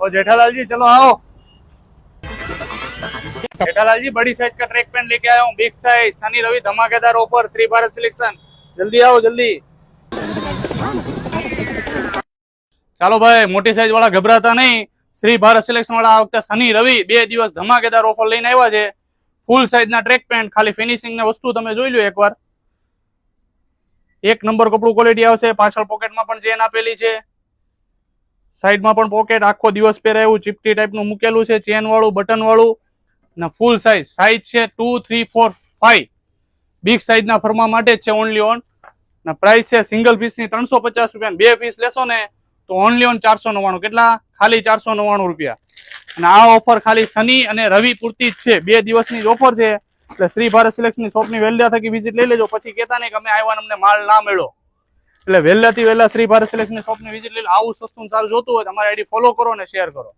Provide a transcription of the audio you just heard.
और जेठालाल जी चलो आओ। जेठालाल जी बड़ी साइज का ट्रैक पैंट लेके आया हूँ, बिग साइज, शनि रवि धमाकेदार ऑफर, श्री भारत सिलेक्शन। जल्दी आओ जल्दी। ચાલો ભાઈ, મોટી સાઈઝ વાળા ગભરાતા નહીં, શ્રી ભારત સિલેક્શન વાળા આ વખતે શનિ રવિ 2 દિવસ ધમાકેદાર ઓફર લઈને આવ્યા છે। ફૂલ સાઈઝ ના ટ્રેક પેન્ટ, ખાલી ફિનિશિંગ ને વસ્તુ તમે જોઈ લો એકવાર। એક નંબર કપડું ક્વોલિટી આવશે। પાછળ પોકેટમાં પણ ચેન આપેલી છે, સાઈડમાં પણ પોકેટ, આખો દિવસ પહેરાય એવું ચીપટી ટાઈપનું મૂકેલું છે, ચેન વાળું, બટન વાળું ને ફૂલ સાઈઝ છે 2, 3, 4, 5 બિગ સાઈઝ ના ફરમા માટે જ છે ઓનલી ઓન। ને પ્રાઇસ છે સિંગલ પીસ ની 350 રૂપિયા, 2 પીસ લેશો ને તો ઓનલી ઓન 499। કેટલા? ખાલી 499 રૂપિયા। અને આ ઓફર ખાલી શનિ અને રવિ પૂરતી જ છે, 2 દિવસની જ ઓફર છે। એટલે શ્રી ભારત સિલેક્શન ની શોપની વહેલા થકી વિઝિટ લઈ લેજો, પછી કહેતા નહીં કે અમે આવ્યા અમને માલ ના મળ્યો। એટલે વહેલાથી વહેલા શ્રી ભારત સિલેક્શન ની શોપની વિઝિટ લઈ લો। આવું સસ્તું સારું જોતું હોય તો અમારી આઈડી ફોલો કરો અને શેર કરો।